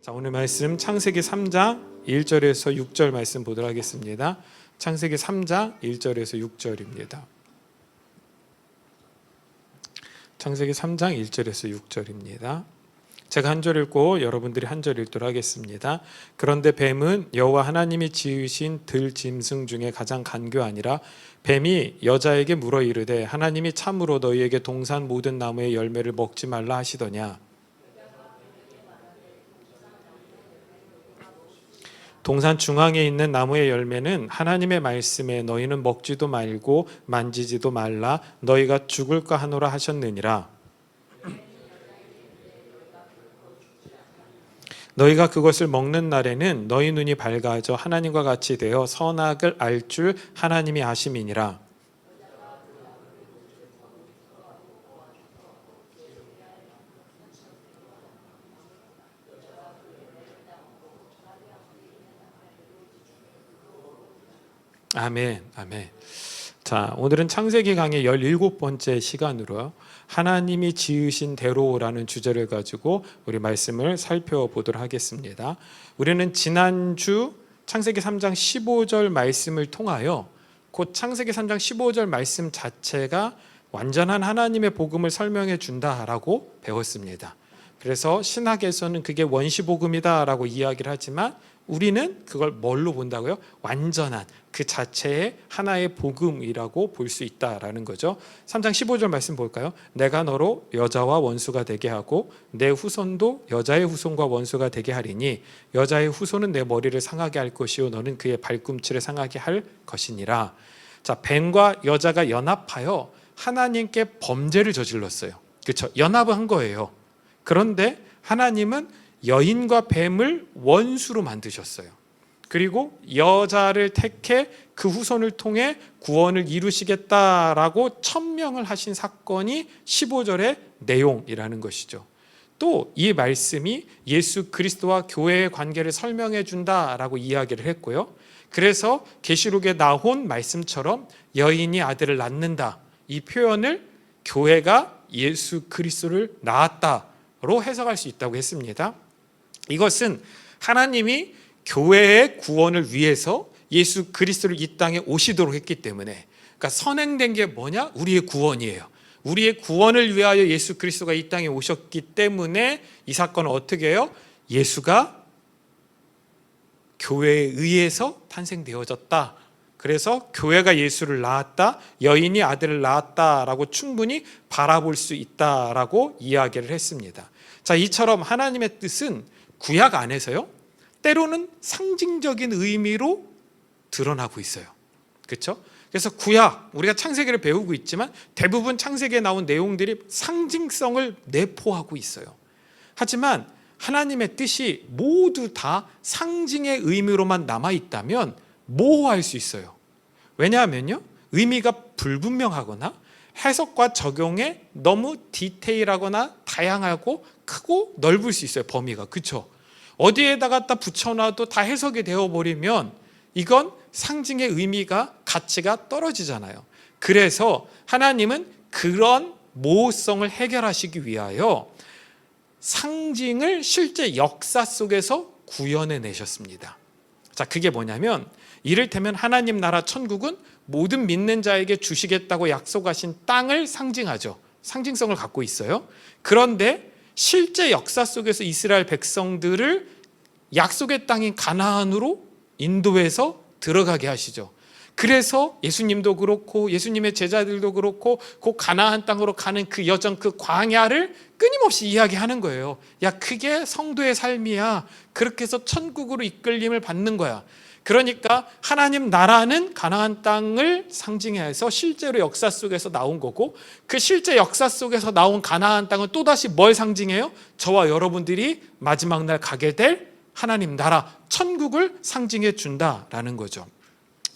자, 오늘 말씀 창세기 3장 1절에서 6절 말씀 보도록 하겠습니다. 창세기 3장 1절에서 6절입니다. 창세기 3장 1절에서 6절입니다. 제가 한 절 읽고 여러분들이 한 절 읽도록 하겠습니다. 그런데 뱀은 여호와 하나님이 지으신 들짐승 중에 가장 간교하니라. 뱀이 여자에게 물어 이르되 하나님이 참으로 너희에게 동산 모든 나무의 열매를 먹지 말라 하시더냐. 동산 중앙에 있는 나무의 열매는 하나님의 말씀에 너희는 먹지도 말고 만지지도 말라 너희가 죽을까 하노라 하셨느니라. 너희가 그것을 먹는 날에는 너희 눈이 밝아져 하나님과 같이 되어 선악을 알 줄 하나님이 아심이니라. 아멘, 아멘. 자, 오늘은 창세기 강의 17번째 시간으로 하나님이 지으신 대로라는 주제를 가지고 우리 말씀을 살펴보도록 하겠습니다. 우리는 지난주 창세기 3장 15절 말씀을 통하여 곧 창세기 3장 15절 말씀 자체가 완전한 하나님의 복음을 설명해 준다라고 배웠습니다. 그래서 신학에서는 그게 원시복음이다라고 이야기를 하지만 우리는 그걸 뭘로 본다고요? 완전한 그 자체의 하나의 복음이라고 볼 수 있다라는 거죠. 3장 15절 말씀 볼까요? 내가 너로 여자와 원수가 되게 하고 내 후손도 여자의 후손과 원수가 되게 하리니 여자의 후손은 내 머리를 상하게 할 것이요 너는 그의 발꿈치를 상하게 할 것이니라. 자, 뱀과 여자가 연합하여 하나님께 범죄를 저질렀어요. 그렇죠? 연합을 한 거예요. 그런데 하나님은 여인과 뱀을 원수로 만드셨어요. 그리고 여자를 택해 그 후손을 통해 구원을 이루시겠다라고 천명을 하신 사건이 15절의 내용이라는 것이죠. 또 이 말씀이 예수 그리스도와 교회의 관계를 설명해 준다라고 이야기를 했고요. 그래서 계시록에 나온 말씀처럼 여인이 아들을 낳는다, 이 표현을 교회가 예수 그리스도를 낳았다로 해석할 수 있다고 했습니다. 이것은 하나님이 교회의 구원을 위해서 예수 그리스도를 이 땅에 오시도록 했기 때문에, 그러니까 선행된 게 뭐냐? 우리의 구원이에요. 우리의 구원을 위하여 예수 그리스도가 이 땅에 오셨기 때문에 이 사건은 어떻게 해요? 예수가 교회에 의해서 탄생되어졌다. 그래서 교회가 예수를 낳았다, 여인이 아들을 낳았다라고 충분히 바라볼 수 있다라고 이야기를 했습니다. 자, 이처럼 하나님의 뜻은 구약 안에서요, 때로는 상징적인 의미로 드러나고 있어요. 그렇죠? 그래서 구약, 우리가 창세기를 배우고 있지만 대부분 창세기에 나온 내용들이 상징성을 내포하고 있어요. 하지만 하나님의 뜻이 모두 다 상징의 의미로만 남아있다면 모호할 수 있어요. 왜냐하면요, 의미가 불분명하거나 해석과 적용에 너무 디테일하거나 다양하고 크고 넓을 수 있어요. 범위가. 그렇죠? 어디에다 갖다 붙여놔도 다 해석이 되어버리면 이건 상징의 의미가, 가치가 떨어지잖아요. 그래서 하나님은 그런 모호성을 해결하시기 위하여 상징을 실제 역사 속에서 구현해내셨습니다. 자, 그게 뭐냐면 이를테면 하나님 나라 천국은 모든 믿는 자에게 주시겠다고 약속하신 땅을 상징하죠. 상징성을 갖고 있어요. 그런데 실제 역사 속에서 이스라엘 백성들을 약속의 땅인 가나안으로 인도해서 들어가게 하시죠. 그래서 예수님도 그렇고 예수님의 제자들도 그렇고 그 가나안 땅으로 가는 그 여정, 그 광야를 끊임없이 이야기하는 거예요. 야, 그게 성도의 삶이야. 그렇게 해서 천국으로 이끌림을 받는 거야. 그러니까 하나님 나라는 가나안 땅을 상징해서 실제로 역사 속에서 나온 거고, 그 실제 역사 속에서 나온 가나안 땅은 또다시 뭘 상징해요? 저와 여러분들이 마지막 날 가게 될 하나님 나라, 천국을 상징해 준다라는 거죠.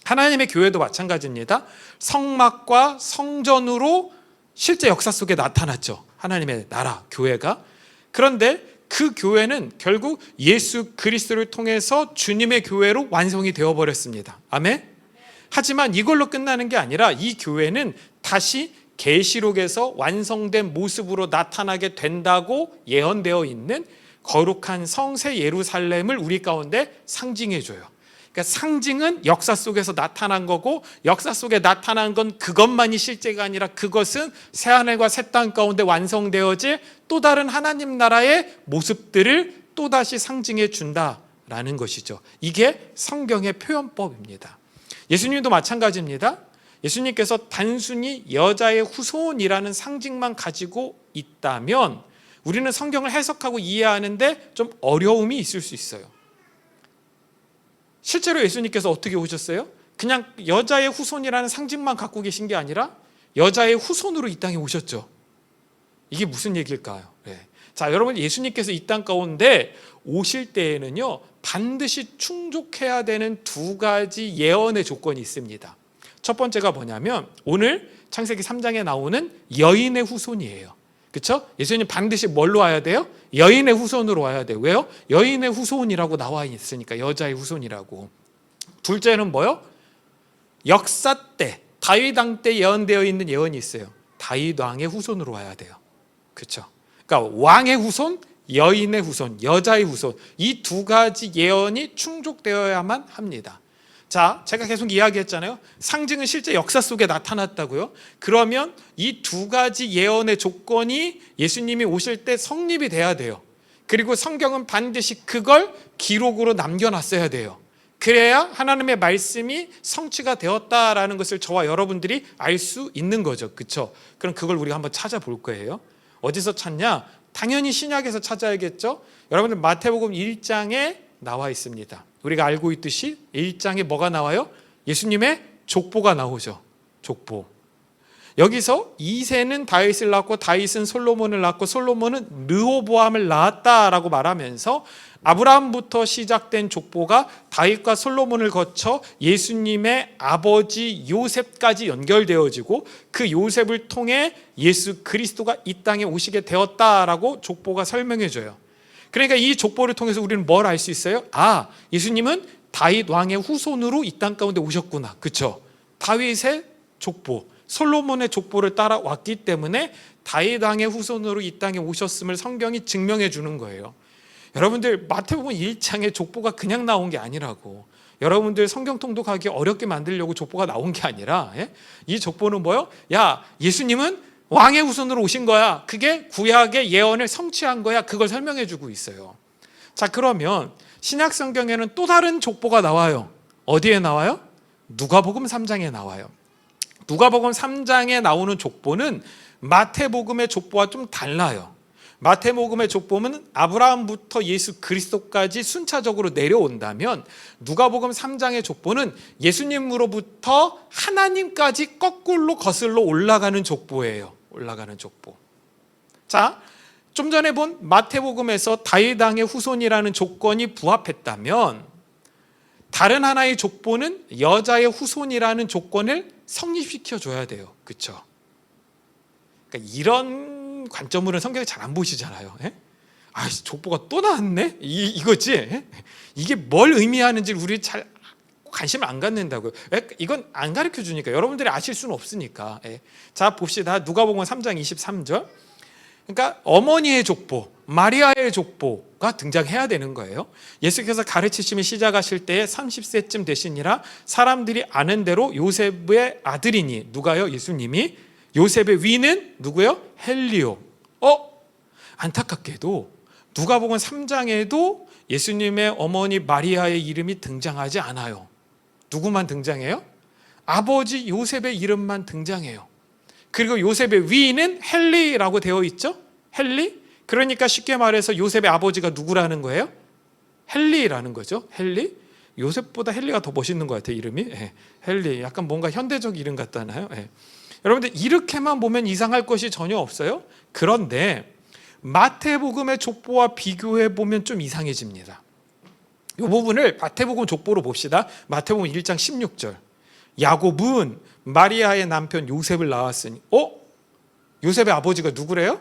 하나님의 교회도 마찬가지입니다. 성막과 성전으로 실제 역사 속에 나타났죠. 하나님의 나라, 교회가. 그런데 그 교회는 결국 예수 그리스도를 통해서 주님의 교회로 완성이 되어버렸습니다. 아멘? 하지만 이걸로 끝나는 게 아니라 이 교회는 다시 계시록에서 완성된 모습으로 나타나게 된다고 예언되어 있는 거룩한 성새 예루살렘을 우리 가운데 상징해 줘요. 그러니까 상징은 역사 속에서 나타난 거고, 역사 속에 나타난 건 그것만이 실제가 아니라 그것은 새하늘과 새 땅 가운데 완성되어질 또 다른 하나님 나라의 모습들을 또다시 상징해 준다라는 것이죠. 이게 성경의 표현법입니다. 예수님도 마찬가지입니다. 예수님께서 단순히 여자의 후손이라는 상징만 가지고 있다면 우리는 성경을 해석하고 이해하는데 좀 어려움이 있을 수 있어요. 실제로 예수님께서 어떻게 오셨어요? 그냥 여자의 후손이라는 상징만 갖고 계신 게 아니라 여자의 후손으로 이 땅에 오셨죠. 이게 무슨 얘기일까요? 네. 자, 여러분, 예수님께서 이 땅 가운데 오실 때에는요, 반드시 충족해야 되는 두 가지 예언의 조건이 있습니다. 첫 번째가 뭐냐면 오늘 창세기 3장에 나오는 여인의 후손이에요. 그렇죠? 예수님 반드시 뭘로 와야 돼요? 여인의 후손으로 와야 돼요. 왜요? 여인의 후손이라고 나와 있으니까, 여자의 후손이라고. 둘째는 뭐요? 역사 때, 다윗 왕 때 예언되어 있는 예언이 있어요. 다윗 왕의 후손으로 와야 돼요. 그렇죠? 그러니까 왕의 후손, 여인의 후손, 여자의 후손, 이 두 가지 예언이 충족되어야만 합니다. 자, 제가 계속 이야기했잖아요. 상징은 실제 역사 속에 나타났다고요. 그러면 이 두 가지 예언의 조건이 예수님이 오실 때 성립이 돼야 돼요. 그리고 성경은 반드시 그걸 기록으로 남겨놨어야 돼요. 그래야 하나님의 말씀이 성취가 되었다라는 것을 저와 여러분들이 알 수 있는 거죠. 그렇죠? 그럼 그걸 우리가 한번 찾아볼 거예요. 어디서 찾냐? 당연히 신약에서 찾아야겠죠. 여러분들 마태복음 1장에 나와 있습니다. 우리가 알고 있듯이 1장에 뭐가 나와요? 예수님의 족보가 나오죠. 족보. 여기서 이새는 다윗을 낳고 다윗은 솔로몬을 낳고 솔로몬은 르호보암을 낳았다라고 말하면서 아브라함부터 시작된 족보가 다윗과 솔로몬을 거쳐 예수님의 아버지 요셉까지 연결되어지고 그 요셉을 통해 예수 그리스도가 이 땅에 오시게 되었다라고 족보가 설명해줘요. 그러니까 이 족보를 통해서 우리는 뭘 알 수 있어요? 아, 예수님은 다윗 왕의 후손으로 이 땅 가운데 오셨구나. 그렇죠? 다윗의 족보, 솔로몬의 족보를 따라왔기 때문에 다윗 왕의 후손으로 이 땅에 오셨음을 성경이 증명해 주는 거예요. 여러분들 마태복음 1장에 족보가 그냥 나온 게 아니라고. 여러분들 성경 통독하기 어렵게 만들려고 족보가 나온 게 아니라, 이 족보는 뭐요? 야, 예수님은 왕의 후손으로 오신 거야. 그게 구약의 예언을 성취한 거야. 그걸 설명해 주고 있어요. 자, 그러면 신약 성경에는 또 다른 족보가 나와요. 어디에 나와요? 누가복음 3장에 나와요. 누가복음 3장에 나오는 족보는 마태복음의 족보와 좀 달라요. 마태복음의 족보는 아브라함부터 예수 그리스도까지 순차적으로 내려온다면 누가복음 3장의 족보는 예수님으로부터 하나님까지 거꾸로 거슬러 올라가는 족보예요. 올라가는 족보. 자, 좀 전에 본 마태복음에서 다윗 왕의 후손이라는 조건이 부합했다면 다른 하나의 족보는 여자의 후손이라는 조건을 성립시켜 줘야 돼요. 그렇죠? 그러니까 이런 관점으로는 성경에 잘 안 보시잖아요. 아, 족보가 또 나왔네? 이거지? 이게 뭘 의미하는지 우리 잘 관심을 안 갖는다고요. 이건 안 가르쳐 주니까 여러분들이 아실 수는 없으니까. 자, 봅시다. 누가복음 3장 23절. 그러니까 어머니의 족보, 마리아의 족보가 등장해야 되는 거예요. 예수께서 가르치심을 시작하실 때에 30세쯤 되시니라 사람들이 아는 대로 요셉의 아들이니, 누가요? 예수님이. 요셉의 위는 누구요? 헬리오. 안타깝게도 누가복음 3장에도 예수님의 어머니 마리아의 이름이 등장하지 않아요. 누구만 등장해요? 아버지 요셉의 이름만 등장해요. 그리고 요셉의 위는 헬리라고 되어 있죠? 헬리? 그러니까 쉽게 말해서 요셉의 아버지가 누구라는 거예요? 헬리라는 거죠. 헬리? 요셉보다 헬리가 더 멋있는 것 같아요, 이름이. 헬리. 약간 뭔가 현대적 이름 같잖아요. 여러분들 이렇게만 보면 이상할 것이 전혀 없어요. 그런데 마태복음의 족보와 비교해 보면 좀 이상해집니다. 이 부분을 마태복음 족보로 봅시다. 마태복음 1장 16절. 야곱은 마리아의 남편 요셉을 낳았으니, 요셉의 아버지가 누구래요?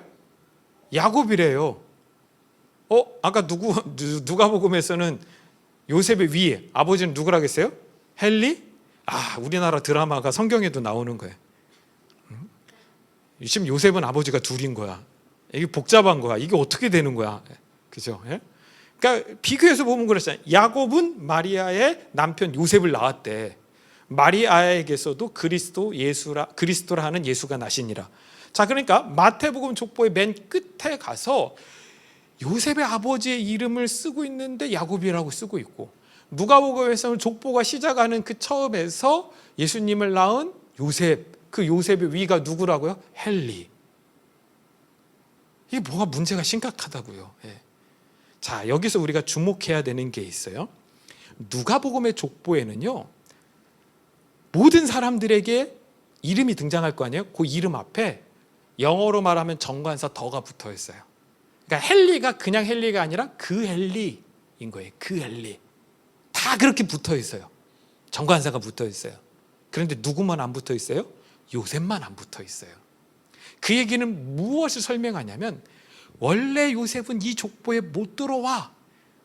야곱이래요. 아까 누가복음에서는 요셉의 위에 아버지는 누구라겠어요? 헬리? 우리나라 드라마가 성경에도 나오는 거예요. 지금 요셉은 아버지가 둘인 거야. 이게 복잡한 거야. 이게 어떻게 되는 거야? 그죠? 예? 그러니까 비교해서 보면 그렇잖아요. 야곱은 마리아의 남편 요셉을 낳았대. 마리아에게서도 그리스도라 하는 예수가 나시니라. 자, 그러니까 마태복음 족보의 맨 끝에 가서 요셉의 아버지의 이름을 쓰고 있는데 야곱이라고 쓰고 있고, 누가복음에서는 족보가 시작하는 그 처음에서 예수님을 낳은 요셉, 그 요셉의 위가 누구라고요? 헬리. 이게 뭐가 문제가 심각하다고요. 예. 자, 여기서 우리가 주목해야 되는 게 있어요. 누가복음의 족보에는요, 모든 사람들에게 이름이 등장할 거 아니에요? 그 이름 앞에 영어로 말하면 정관사 더가 붙어 있어요. 그러니까 헬리가 그냥 헬리가 아니라 그 헬리인 거예요. 그 헬리. 다 그렇게 붙어 있어요. 정관사가 붙어 있어요. 그런데 누구만 안 붙어 있어요? 요셉만 안 붙어 있어요. 그 얘기는 무엇을 설명하냐면, 원래 요셉은 이 족보에 못 들어와.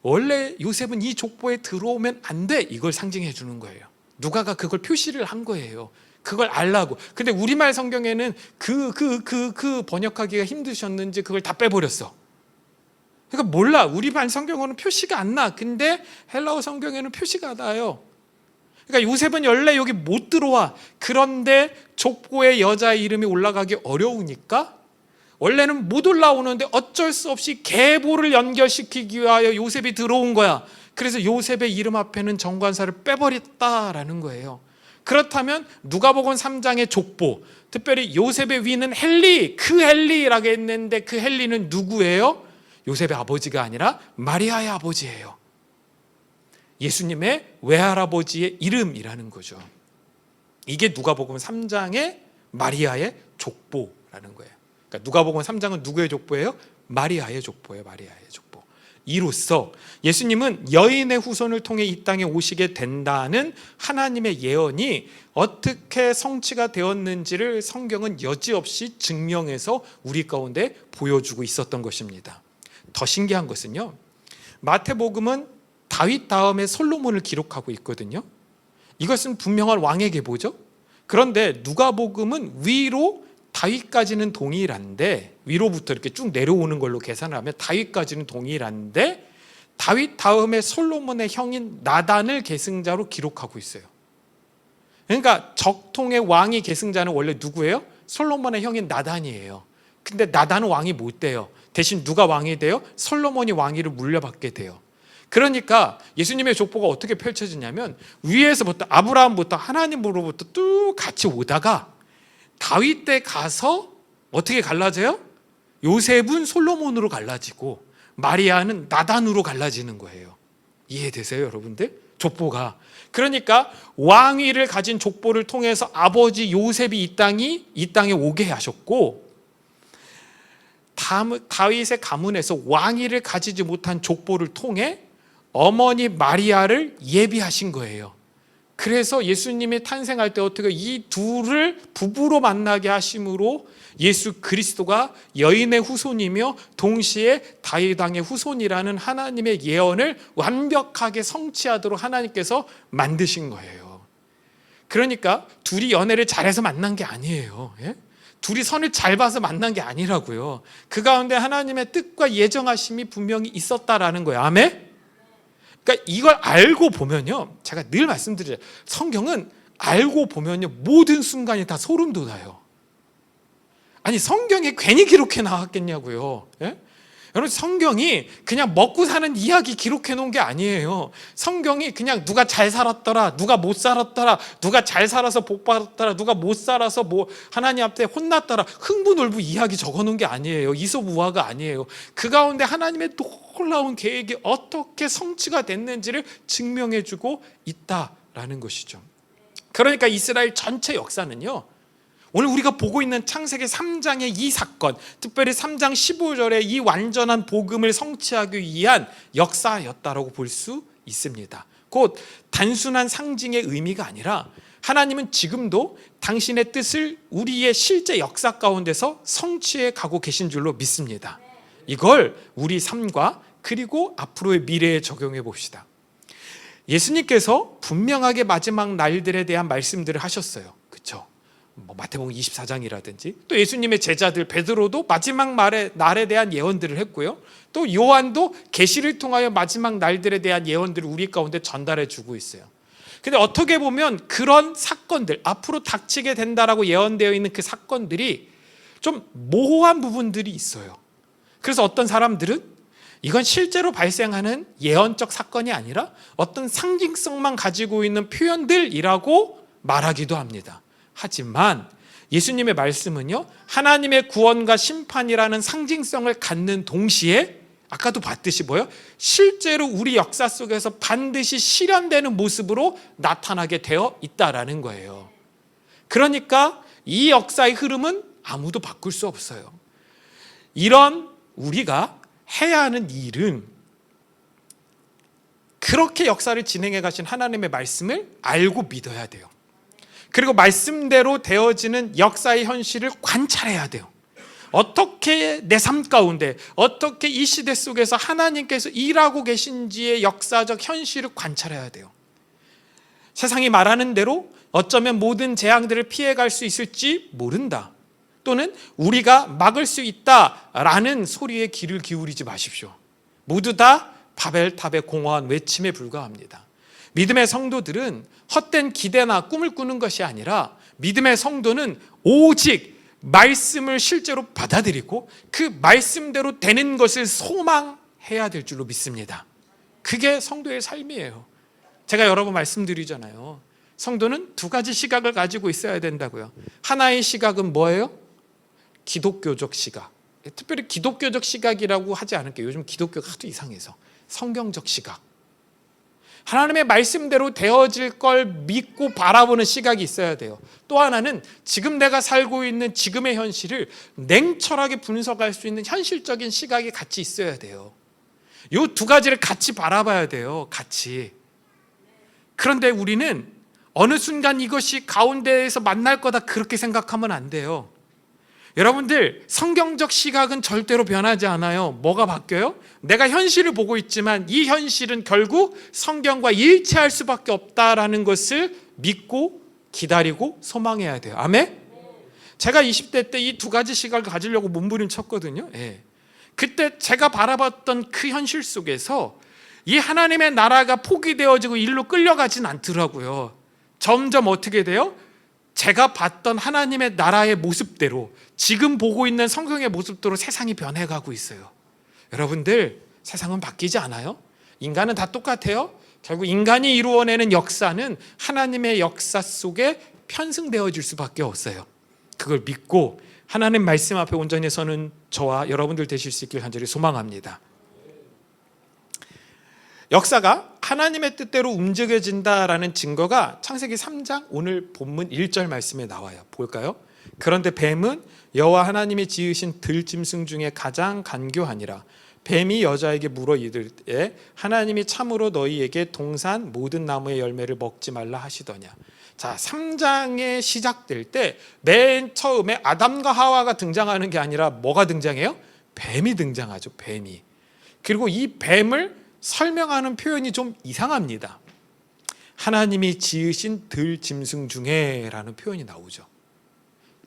원래 요셉은 이 족보에 들어오면 안 돼. 이걸 상징해 주는 거예요. 누가가 그걸 표시를 한 거예요. 그걸 알라고. 근데 우리말 성경에는 그 번역하기가 힘드셨는지 그걸 다 빼버렸어. 그러니까 몰라. 우리말 성경어는 표시가 안 나. 근데 헬라어 성경에는 표시가 나요. 그러니까 요셉은 원래 여기 못 들어와. 그런데 족보에 여자 이름이 올라가기 어려우니까 원래는 못 올라오는데 어쩔 수 없이 계보를 연결시키기 위하여 요셉이 들어온 거야. 그래서 요셉의 이름 앞에는 정관사를 빼버렸다라는 거예요. 그렇다면 누가복음 3장의 족보, 특별히 요셉의 위는 헬리, 그 헬리라고 했는데 그 헬리는 누구예요? 요셉의 아버지가 아니라 마리아의 아버지예요. 예수님의 외할아버지의 이름이라는 거죠. 이게 누가복음 3장의 마리아의 족보라는 거예요. 그러니까 누가복음 3장은 누구의 족보예요? 마리아의 족보예요. 마리아의 족보. 이로써 예수님은 여인의 후손을 통해 이 땅에 오시게 된다는 하나님의 예언이 어떻게 성취가 되었는지를 성경은 여지없이 증명해서 우리 가운데 보여주고 있었던 것입니다. 더 신기한 것은요, 마태복음은 다윗 다음에 솔로몬을 기록하고 있거든요. 이것은 분명한 왕의 계보죠. 그런데 누가복음은 위로 다윗까지는 동일한데, 위로부터 이렇게 쭉 내려오는 걸로 계산을 하면 다윗까지는 동일한데, 다윗 다음에 솔로몬의 형인 나단을 계승자로 기록하고 있어요. 그러니까 적통의 왕이 계승자는 원래 누구예요? 솔로몬의 형인 나단이에요. 근데 나단은 왕이 못 돼요. 대신 누가 왕이 돼요? 솔로몬이 왕위를 물려받게 돼요. 그러니까 예수님의 족보가 어떻게 펼쳐지냐면, 위에서부터 아브라함부터 하나님으로부터 쭉 같이 오다가 다윗 때 가서 어떻게 갈라져요? 요셉은 솔로몬으로 갈라지고 마리아는 나단으로 갈라지는 거예요. 이해되세요, 여러분들? 족보가. 그러니까 왕위를 가진 족보를 통해서 아버지 요셉이 이 땅에 오게 하셨고, 다윗의 가문에서 왕위를 가지지 못한 족보를 통해 어머니 마리아를 예비하신 거예요. 그래서 예수님이 탄생할 때 어떻게 이 둘을 부부로 만나게 하심으로 예수 그리스도가 여인의 후손이며 동시에 다윗 왕의 후손이라는 하나님의 예언을 완벽하게 성취하도록 하나님께서 만드신 거예요. 그러니까 둘이 연애를 잘해서 만난 게 아니에요. 예? 둘이 선을 잘 봐서 만난 게 아니라고요. 그 가운데 하나님의 뜻과 예정하심이 분명히 있었다라는 거예요. 아멘? 그러니까 이걸 알고 보면요, 제가 늘 말씀드려요. 성경은 알고 보면요, 모든 순간이 다 소름 돋아요. 아니, 성경에 괜히 기록해 나왔겠냐고요. 예? 여러분, 성경이 그냥 먹고 사는 이야기 기록해 놓은 게 아니에요. 성경이 그냥 누가 잘 살았더라, 누가 못 살았더라, 누가 잘 살아서 복 받았더라, 누가 못 살아서 뭐 하나님 앞에 혼났더라, 흥부놀부 이야기 적어 놓은 게 아니에요. 이솝우화가 아니에요. 그 가운데 하나님의 놀라운 계획이 어떻게 성취가 됐는지를 증명해 주고 있다라는 것이죠. 그러니까 이스라엘 전체 역사는요, 오늘 우리가 보고 있는 창세기 3장의 이 사건, 특별히 3장 15절의 이 완전한 복음을 성취하기 위한 역사였다라고 볼 수 있습니다. 곧 단순한 상징의 의미가 아니라 하나님은 지금도 당신의 뜻을 우리의 실제 역사 가운데서 성취해 가고 계신 줄로 믿습니다. 이걸 우리 삶과 그리고 앞으로의 미래에 적용해 봅시다. 예수님께서 분명하게 마지막 날들에 대한 말씀들을 하셨어요. 그렇죠? 마태복음 24장이라든지 또 예수님의 제자들 베드로도 마지막 날에 대한 예언들을 했고요. 또 요한도 계시를 통하여 마지막 날들에 대한 예언들을 우리 가운데 전달해 주고 있어요. 근데 어떻게 보면 그런 사건들, 앞으로 닥치게 된다라고 예언되어 있는 그 사건들이 좀 모호한 부분들이 있어요. 그래서 어떤 사람들은 이건 실제로 발생하는 예언적 사건이 아니라 어떤 상징성만 가지고 있는 표현들이라고 말하기도 합니다. 하지만 예수님의 말씀은요, 하나님의 구원과 심판이라는 상징성을 갖는 동시에 아까도 봤듯이 뭐요? 실제로 우리 역사 속에서 반드시 실현되는 모습으로 나타나게 되어 있다라는 거예요. 그러니까 이 역사의 흐름은 아무도 바꿀 수 없어요. 이런 우리가 해야 하는 일은 그렇게 역사를 진행해 가신 하나님의 말씀을 알고 믿어야 돼요. 그리고 말씀대로 되어지는 역사의 현실을 관찰해야 돼요. 어떻게 내 삶 가운데, 어떻게 이 시대 속에서 하나님께서 일하고 계신지의 역사적 현실을 관찰해야 돼요. 세상이 말하는 대로 어쩌면 모든 재앙들을 피해갈 수 있을지 모른다, 또는 우리가 막을 수 있다라는 소리에 귀를 기울이지 마십시오. 모두 다 바벨탑의 공허한 외침에 불과합니다. 믿음의 성도들은 헛된 기대나 꿈을 꾸는 것이 아니라, 믿음의 성도는 오직 말씀을 실제로 받아들이고 그 말씀대로 되는 것을 소망해야 될 줄로 믿습니다. 그게 성도의 삶이에요. 제가 여러 번 말씀드리잖아요. 성도는 두 가지 시각을 가지고 있어야 된다고요. 하나의 시각은 뭐예요? 기독교적 시각. 특별히 기독교적 시각이라고 하지 않을게요. 요즘 기독교가 하도 이상해서. 성경적 시각. 하나님의 말씀대로 되어질 걸 믿고 바라보는 시각이 있어야 돼요. 또 하나는 지금 내가 살고 있는 지금의 현실을 냉철하게 분석할 수 있는 현실적인 시각이 같이 있어야 돼요. 이 두 가지를 같이 바라봐야 돼요. 같이. 그런데 우리는 어느 순간 이것이 가운데에서 만날 거다 그렇게 생각하면 안 돼요. 여러분들, 성경적 시각은 절대로 변하지 않아요. 뭐가 바뀌어요? 내가 현실을 보고 있지만 이 현실은 결국 성경과 일치할 수밖에 없다라는 것을 믿고 기다리고 소망해야 돼요. 아멘? 제가 20대 때 이 두 가지 시각을 가지려고 몸부림쳤거든요. 그때 제가 바라봤던 그 현실 속에서 이 하나님의 나라가 포기되어지고 일로 끌려가진 않더라고요. 점점 어떻게 돼요? 제가 봤던 하나님의 나라의 모습대로, 지금 보고 있는 성경의 모습대로 세상이 변해가고 있어요. 여러분들, 세상은 바뀌지 않아요? 인간은 다 똑같아요. 결국 인간이 이루어내는 역사는 하나님의 역사 속에 편승되어질 수밖에 없어요. 그걸 믿고 하나님 말씀 앞에 온전히 서는 저와 여러분들 되실 수 있길 간절히 소망합니다. 역사가 하나님의 뜻대로 움직여진다라는 증거가 창세기 3장 오늘 본문 1절 말씀에 나와요. 볼까요? 그런데 뱀은 여호와 하나님이 지으신 들짐승 중에 가장 간교하니라. 뱀이 여자에게 물어 이르되 하나님이 참으로 너희에게 동산 모든 나무의 열매를 먹지 말라 하시더냐. 자, 3장에 시작될 때 맨 처음에 아담과 하와가 등장하는 게 아니라 뭐가 등장해요? 뱀이 등장하죠. 뱀이. 그리고 이 뱀을 설명하는 표현이 좀 이상합니다. 하나님이 지으신 들짐승 중에 라는 표현이 나오죠.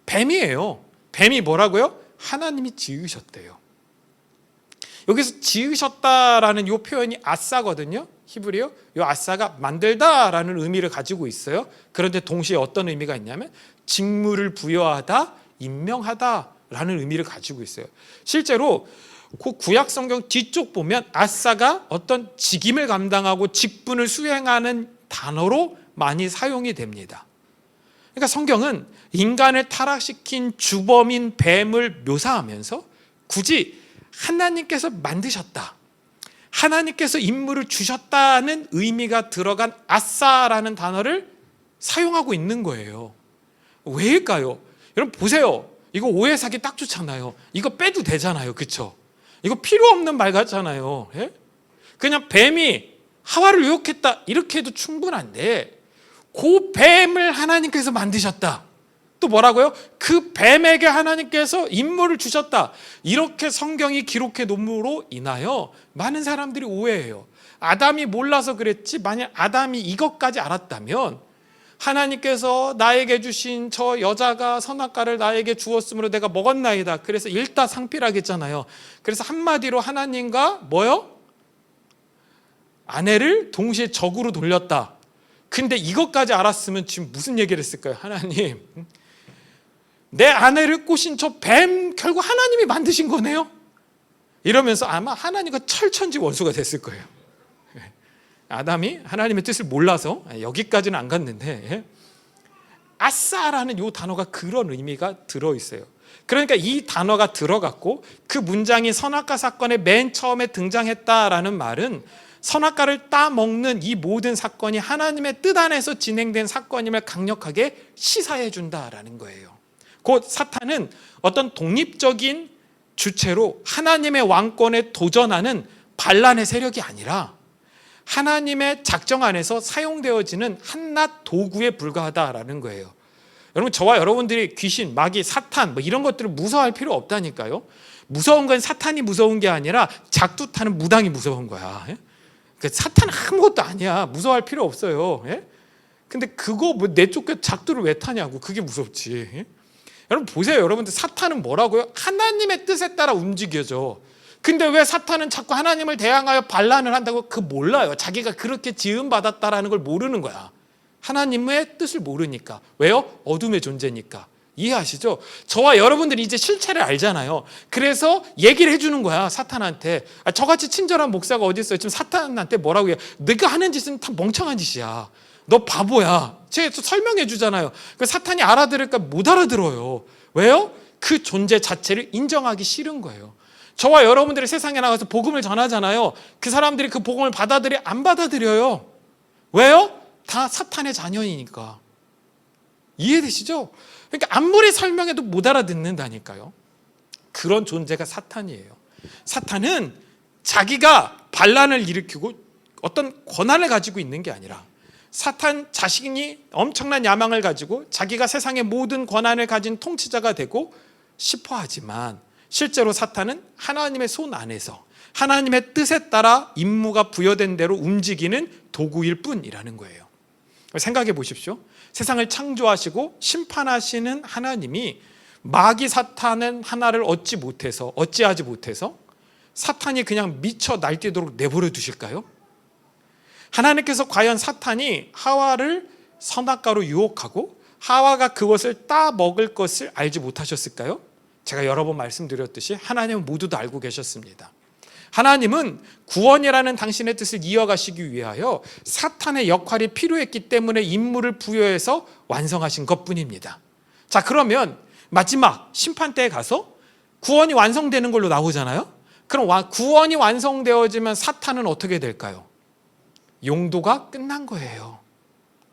뱀이에요. 뱀이 뭐라고요? 하나님이 지으셨대요. 여기서 지으셨다라는 이 표현이 아싸거든요. 히브리어. 이 아싸가 만들다라는 의미를 가지고 있어요. 그런데 동시에 어떤 의미가 있냐면 직무를 부여하다, 임명하다라는 의미를 가지고 있어요. 실제로 그 구약 성경 뒤쪽 보면 아싸가 어떤 직임을 감당하고 직분을 수행하는 단어로 많이 사용이 됩니다. 그러니까 성경은 인간을 타락시킨 주범인 뱀을 묘사하면서 굳이 하나님께서 만드셨다, 하나님께서 임무를 주셨다는 의미가 들어간 아싸라는 단어를 사용하고 있는 거예요. 왜일까요? 여러분 보세요. 이거 오해 사기 딱 좋잖아요. 이거 빼도 되잖아요. 그렇죠? 이거 필요 없는 말 같잖아요. 그냥 뱀이 하와를 유혹했다 이렇게 해도 충분한데, 그 뱀을 하나님께서 만드셨다. 또 뭐라고요? 그 뱀에게 하나님께서 임무를 주셨다. 이렇게 성경이 기록해 놓음으로 인하여 많은 사람들이 오해해요. 아담이 몰라서 그랬지, 만약 아담이 이것까지 알았다면 하나님께서 나에게 주신 저 여자가 선악과를 나에게 주었으므로 내가 먹었나이다. 그래서 일다상필하겠잖아요. 그래서 한마디로 하나님과 뭐요? 아내를 동시에 적으로 돌렸다. 근데 이것까지 알았으면 지금 무슨 얘기를 했을까요? 하나님, 내 아내를 꼬신 저 뱀 결국 하나님이 만드신 거네요? 이러면서 아마 하나님과 철천지 원수가 됐을 거예요. 아담이 하나님의 뜻을 몰라서 여기까지는 안 갔는데, 아싸라는 이 단어가 그런 의미가 들어있어요. 그러니까 이 단어가 들어갔고 그 문장이 선악과 사건의 맨 처음에 등장했다라는 말은 선악과를 따먹는 이 모든 사건이 하나님의 뜻 안에서 진행된 사건임을 강력하게 시사해 준다라는 거예요. 곧 사탄은 어떤 독립적인 주체로 하나님의 왕권에 도전하는 반란의 세력이 아니라 하나님의 작정 안에서 사용되어지는 한낱 도구에 불과하다라는 거예요. 여러분, 저와 여러분들이 귀신, 마귀, 사탄 이런 것들을 무서워할 필요 없다니까요. 무서운 건 사탄이 무서운 게 아니라 작두 타는 무당이 무서운 거야. 사탄은 아무것도 아니야. 무서워할 필요 없어요. 근데 그거 내쫓겨 작두를 왜 타냐고. 그게 무섭지. 여러분 보세요. 여러분들, 사탄은 뭐라고요? 하나님의 뜻에 따라 움직여져. 근데 왜 사탄은 자꾸 하나님을 대항하여 반란을 한다고? 그 몰라요. 자기가 그렇게 지음받았다라는 걸 모르는 거야. 하나님의 뜻을 모르니까. 왜요? 어둠의 존재니까. 이해하시죠? 저와 여러분들이 이제 실체를 알잖아요. 그래서 얘기를 해주는 거야, 사탄한테. 저같이 친절한 목사가 어디 있어요? 지금 사탄한테 뭐라고 해요? 네가 하는 짓은 다 멍청한 짓이야. 너 바보야. 제가 설명해 주잖아요. 그 사탄이 알아들을까? 못 알아들어요. 왜요? 그 존재 자체를 인정하기 싫은 거예요. 저와 여러분들이 세상에 나가서 복음을 전하잖아요. 그 사람들이 그 복음을 받아들여? 안 받아들여요. 왜요? 다 사탄의 자녀이니까. 이해되시죠? 그러니까 아무리 설명해도 못 알아듣는다니까요. 그런 존재가 사탄이에요. 사탄은 자기가 반란을 일으키고 어떤 권한을 가지고 있는 게 아니라 사탄 자신이 엄청난 야망을 가지고 자기가 세상의 모든 권한을 가진 통치자가 되고 싶어 하지만 실제로 사탄은 하나님의 손 안에서 하나님의 뜻에 따라 임무가 부여된 대로 움직이는 도구일 뿐이라는 거예요. 생각해 보십시오. 세상을 창조하시고 심판하시는 하나님이 마귀 사탄은 하나를 어찌하지 못해서 사탄이 그냥 미쳐 날뛰도록 내버려 두실까요? 하나님께서 과연 사탄이 하와를 선악과로 유혹하고 하와가 그것을 따먹을 것을 알지 못하셨을까요? 제가 여러 번 말씀드렸듯이 하나님은 모두 다 알고 계셨습니다. 하나님은 구원이라는 당신의 뜻을 이어가시기 위하여 사탄의 역할이 필요했기 때문에 임무를 부여해서 완성하신 것뿐입니다. 자, 그러면 마지막 심판 때에 가서 구원이 완성되는 걸로 나오잖아요. 그럼 구원이 완성되어지면 사탄은 어떻게 될까요? 용도가 끝난 거예요.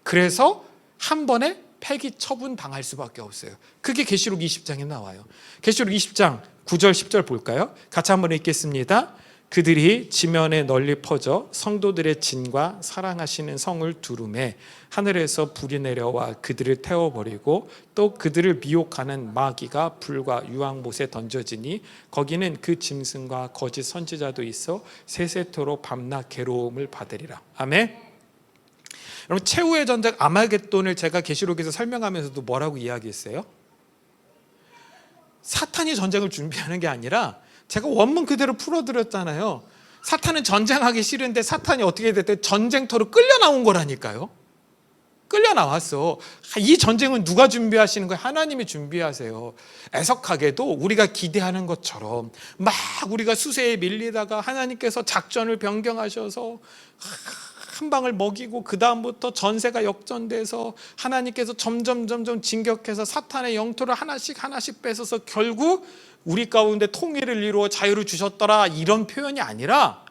그래서 한 번에 폐기 처분 당할 수밖에 없어요. 그게 계시록 20장에 나와요. 계시록 20장 9절 10절 볼까요? 같이 한번 읽겠습니다. 그들이 지면에 널리 퍼져 성도들의 진과 사랑하시는 성을 두루매 하늘에서 불이 내려와 그들을 태워버리고 또 그들을 미혹하는 마귀가 불과 유황못에 던져지니 거기는 그 짐승과 거짓 선지자도 있어 세세토록 밤낮 괴로움을 받으리라. 아멘. 여러분, 최후의 전쟁 아말겟돈을 제가 계시록에서 설명하면서도 뭐라고 이야기했어요? 사탄이 전쟁을 준비하는 게 아니라 제가 원문 그대로 풀어드렸잖아요. 사탄은 전쟁하기 싫은데 사탄이 어떻게 됐대? 전쟁터로 끌려 나온 거라니까요. 끌려 나왔어. 이 전쟁은 누가 준비하시는 거예요? 하나님이 준비하세요. 애석하게도 우리가 기대하는 것처럼 막 우리가 수세에 밀리다가 하나님께서 작전을 변경하셔서 한 방을 먹이고 그 다음부터 전세가 역전돼서 하나님께서 점점 진격해서 사탄의 영토를 하나씩 뺏어서 결국 우리 가운데 통일을 이루어 자유를 주셨더라, 이런 표현이 아니라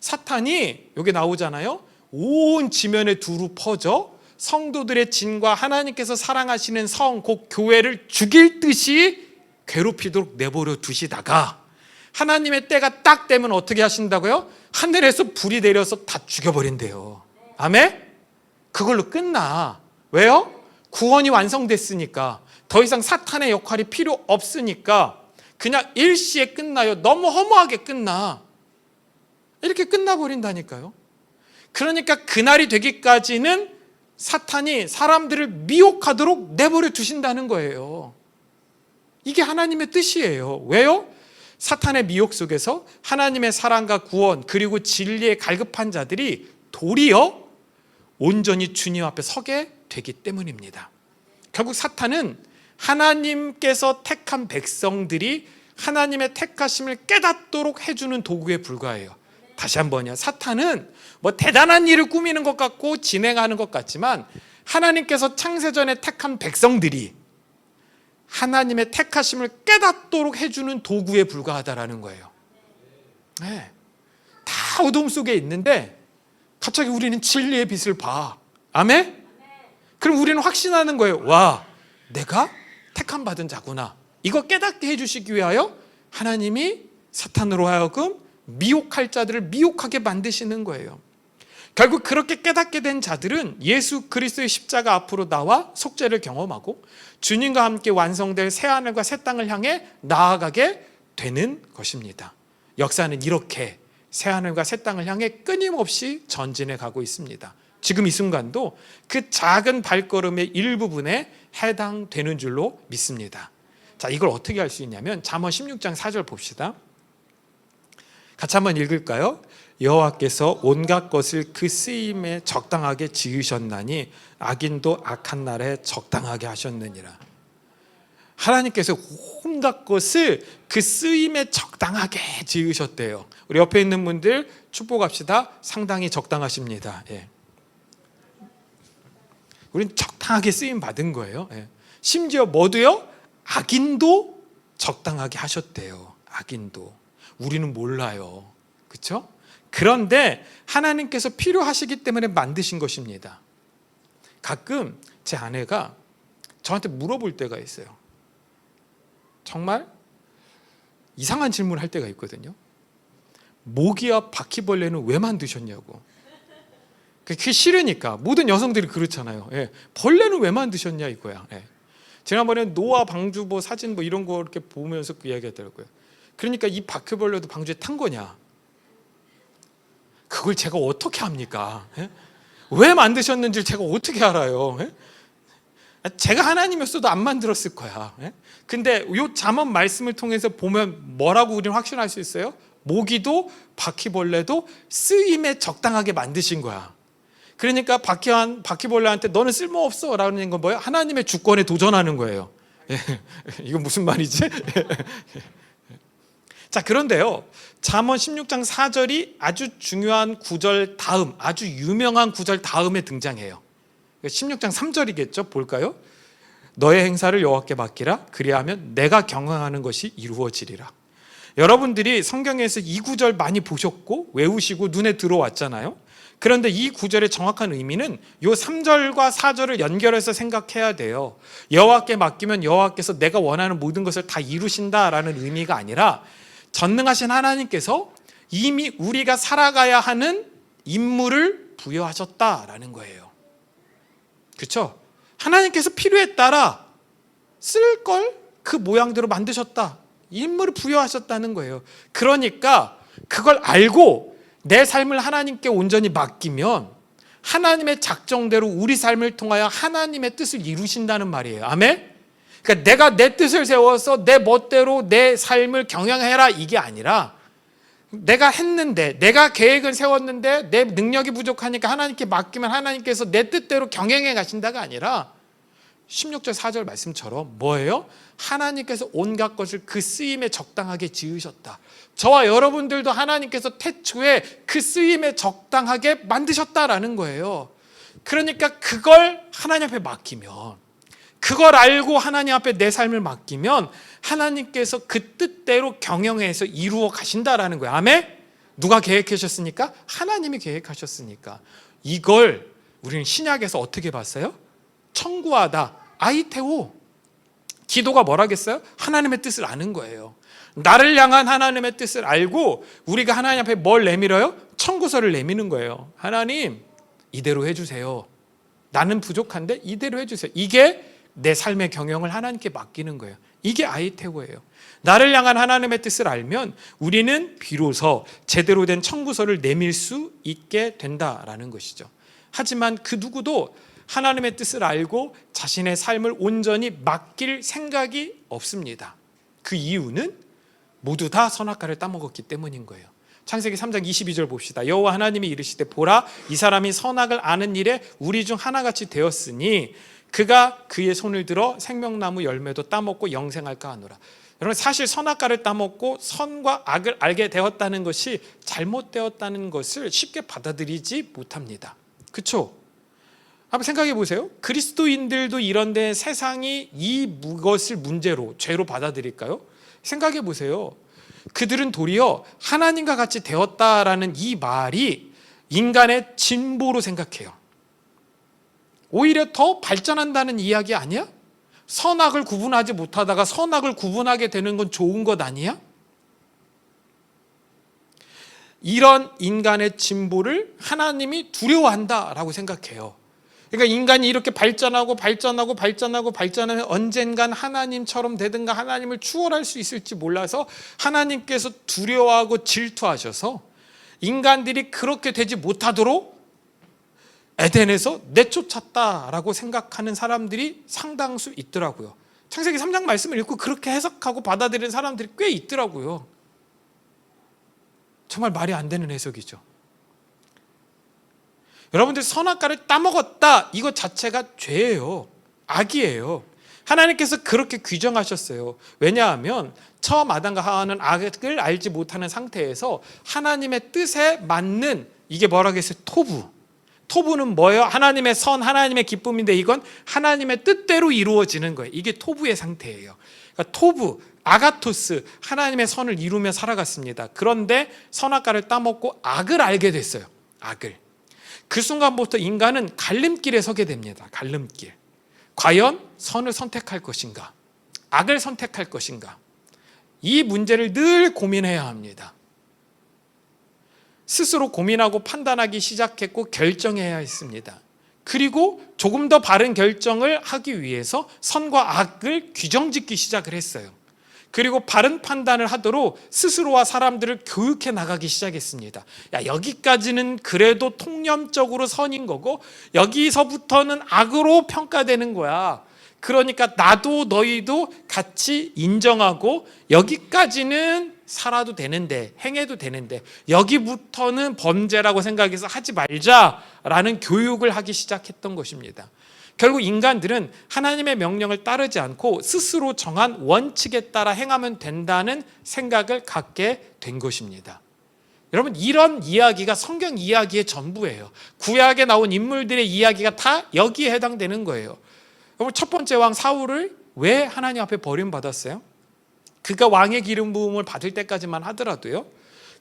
사탄이 여기 나오잖아요. 온 지면에 두루 퍼져 성도들의 진과 하나님께서 사랑하시는 성, 곧 교회를 죽일 듯이 괴롭히도록 내버려 두시다가 하나님의 때가 딱 되면 어떻게 하신다고요? 하늘에서 불이 내려서 다 죽여버린대요. 아멘? 그걸로 끝나. 왜요? 구원이 완성됐으니까. 더 이상 사탄의 역할이 필요 없으니까 그냥 일시에 끝나요. 너무 허무하게 끝나. 이렇게 끝나버린다니까요. 그러니까 그날이 되기까지는 사탄이 사람들을 미혹하도록 내버려 두신다는 거예요. 이게 하나님의 뜻이에요. 왜요? 사탄의 미혹 속에서 하나님의 사랑과 구원 그리고 진리에 갈급한 자들이 도리어 온전히 주님 앞에 서게 되기 때문입니다. 결국 사탄은 하나님께서 택한 백성들이 하나님의 택하심을 깨닫도록 해주는 도구에 불과해요. 다시 한번요. 사탄은 뭐 대단한 일을 꾸미는 것 같고 진행하는 것 같지만 하나님께서 창세전에 택한 백성들이 하나님의 택하심을 깨닫도록 해주는 도구에 불과하다라는 거예요. 네. 다 어둠 속에 있는데 갑자기 우리는 진리의 빛을 봐. 아멘? 그럼 우리는 확신하는 거예요. 와, 내가 택함 받은 자구나. 이거 깨닫게 해주시기 위하여 하나님이 사탄으로 하여금 미혹할 자들을 미혹하게 만드시는 거예요. 결국 그렇게 깨닫게 된 자들은 예수 그리스도의 십자가 앞으로 나와 속죄를 경험하고 주님과 함께 완성될 새하늘과 새 땅을 향해 나아가게 되는 것입니다. 역사는 이렇게 새하늘과 새 땅을 향해 끊임없이 전진해 가고 있습니다. 지금 이 순간도 그 작은 발걸음의 일부분에 해당되는 줄로 믿습니다. 자, 이걸 어떻게 할 수 있냐면 잠언 16장 4절 봅시다. 같이 한번 읽을까요? 여호와께서 온갖 것을 그 쓰임에 적당하게 지으셨나니 악인도 악한 날에 적당하게 하셨느니라. 하나님께서 온갖 것을 그 쓰임에 적당하게 지으셨대요. 우리 옆에 있는 분들 축복합시다. 상당히 적당하십니다. 예. 우리는 적당하게 쓰임 받은 거예요. 예. 심지어 뭐도요? 악인도 적당하게 하셨대요. 악인도. 우리는 몰라요. 그렇죠? 그런데 하나님께서 필요하시기 때문에 만드신 것입니다. 가끔 제 아내가 저한테 물어볼 때가 있어요. 정말 이상한 질문을 할 때가 있거든요. 모기와 바퀴벌레는 왜 만드셨냐고. 그게 싫으니까. 모든 여성들이 그렇잖아요. 예. 벌레는 왜 만드셨냐 이거야. 예. 지난번에 노아 방주 사진 이런 거 이렇게 보면서 그 이야기 하더라고요. 그러니까 이 바퀴벌레도 방주에 탄 거냐. 그걸 제가 어떻게 합니까? 예? 왜 만드셨는지 제가 어떻게 알아요? 예? 제가 하나님이었어도 안 만들었을 거야. 예? 근데 이 잠언 말씀을 통해서 보면 뭐라고 우리는 확신할 수 있어요? 모기도 바퀴벌레도 쓰임에 적당하게 만드신 거야. 그러니까 바퀴벌레한테 너는 쓸모없어 라는 건 뭐예요? 하나님의 주권에 도전하는 거예요. 예. 이건 무슨 말이지? 자, 그런데요, 잠언 16장 4절이 아주 중요한 구절 다음, 아주 유명한 구절 다음에 등장해요. 16장 3절이겠죠? 볼까요? 너의 행사를 여호와께 맡기라. 그리하면 내가 경영하는 것이 이루어지리라. 여러분들이 성경에서 이 구절 많이 보셨고 외우시고 눈에 들어왔잖아요. 그런데 이 구절의 정확한 의미는 이 3절과 4절을 연결해서 생각해야 돼요. 여호와께 맡기면 여호와께서 내가 원하는 모든 것을 다 이루신다라는 의미가 아니라 전능하신 하나님께서 이미 우리가 살아가야 하는 임무를 부여하셨다라는 거예요. 그렇죠? 하나님께서 필요에 따라 쓸 걸 그 모양대로 만드셨다. 임무를 부여하셨다는 거예요. 그러니까 그걸 알고 내 삶을 하나님께 온전히 맡기면 하나님의 작정대로 우리 삶을 통하여 하나님의 뜻을 이루신다는 말이에요. 아멘? 그러니까 내가 내 뜻을 세워서 내 멋대로 내 삶을 경영해라 이게 아니라 내가 했는데 내가 계획을 세웠는데 내 능력이 부족하니까 하나님께 맡기면 하나님께서 내 뜻대로 경영해 가신다가 아니라 16절 4절 말씀처럼 뭐예요? 하나님께서 온갖 것을 그 쓰임에 적당하게 지으셨다. 저와 여러분들도 하나님께서 태초에 그 쓰임에 적당하게 만드셨다라는 거예요. 그러니까 그걸 하나님 앞에 맡기면, 그걸 알고 하나님 앞에 내 삶을 맡기면 하나님께서 그 뜻대로 경영해서 이루어 가신다라는 거예요. 아멘? 누가 계획하셨습니까? 하나님이 계획하셨으니까. 이걸 우리는 신약에서 어떻게 봤어요? 청구하다, 아이테오. 기도가 뭐라겠어요? 하나님의 뜻을 아는 거예요. 나를 향한 하나님의 뜻을 알고 우리가 하나님 앞에 뭘 내밀어요? 청구서를 내미는 거예요. 하나님, 이대로 해주세요. 나는 부족한데 이대로 해주세요. 이게 내 삶의 경영을 하나님께 맡기는 거예요. 이게 아이테오예요. 나를 향한 하나님의 뜻을 알면 우리는 비로소 제대로 된 청구서를 내밀 수 있게 된다라는 것이죠. 하지만 그 누구도 하나님의 뜻을 알고 자신의 삶을 온전히 맡길 생각이 없습니다. 그 이유는 모두 다 선악과를 따먹었기 때문인 거예요. 창세기 3장 22절 봅시다. 여호와 하나님이 이르시되 보라 이 사람이 선악을 아는 일에 우리 중 하나같이 되었으니 그가 그의 손을 들어 생명나무 열매도 따먹고 영생할까 하노라. 여러분 사실 선악과를 따먹고 선과 악을 알게 되었다는 것이 잘못되었다는 것을 쉽게 받아들이지 못합니다. 그렇죠? 한번 생각해 보세요. 그리스도인들도 이런데 세상이 이것을 문제로 죄로 받아들일까요? 생각해 보세요. 그들은 도리어 하나님과 같이 되었다라는 이 말이 인간의 진보로 생각해요. 오히려 더 발전한다는 이야기 아니야? 선악을 구분하지 못하다가 선악을 구분하게 되는 건 좋은 것 아니야? 이런 인간의 진보를 하나님이 두려워한다라고 생각해요. 그러니까 인간이 이렇게 발전하면 언젠간 하나님처럼 되든가 하나님을 추월할 수 있을지 몰라서 하나님께서 두려워하고 질투하셔서 인간들이 그렇게 되지 못하도록 에덴에서 내쫓았다라고 생각하는 사람들이 상당수 있더라고요. 창세기 3장 말씀을 읽고 그렇게 해석하고 받아들이는 사람들이 꽤 있더라고요. 정말 말이 안 되는 해석이죠. 여러분들 선악과를 따먹었다 이것 자체가 죄예요. 악이에요. 하나님께서 그렇게 규정하셨어요. 왜냐하면 처음 아담과 하와는 악을 알지 못하는 상태에서 하나님의 뜻에 맞는 이게 뭐라고 했어요? 토부는 뭐예요? 하나님의 선, 하나님의 기쁨인데 이건 하나님의 뜻대로 이루어지는 거예요. 이게 토부의 상태예요. 그러니까 토부, 아가토스, 하나님의 선을 이루며 살아갔습니다. 그런데 선악과를 따먹고 악을 알게 됐어요. 악을. 그 순간부터 인간은 갈림길에 서게 됩니다. 갈림길. 과연 선을 선택할 것인가? 악을 선택할 것인가? 이 문제를 늘 고민해야 합니다. 스스로 고민하고 판단하기 시작했고 결정해야 했습니다. 그리고 조금 더 바른 결정을 하기 위해서 선과 악을 규정짓기 시작을 했어요. 그리고 바른 판단을 하도록 스스로와 사람들을 교육해 나가기 시작했습니다. 야, 여기까지는 그래도 통념적으로 선인 거고 여기서부터는 악으로 평가되는 거야. 그러니까 나도 너희도 같이 인정하고 여기까지는 살아도 되는데 행해도 되는데 여기부터는 범죄라고 생각해서 하지 말자라는 교육을 하기 시작했던 것입니다. 결국 인간들은 하나님의 명령을 따르지 않고 스스로 정한 원칙에 따라 행하면 된다는 생각을 갖게 된 것입니다. 여러분 이런 이야기가 성경 이야기의 전부예요. 구약에 나온 인물들의 이야기가 다 여기에 해당되는 거예요. 여러분 첫 번째 왕 사울을 왜 하나님 앞에 버림받았어요? 그가 왕의 기름 부음을 받을 때까지만 하더라도요,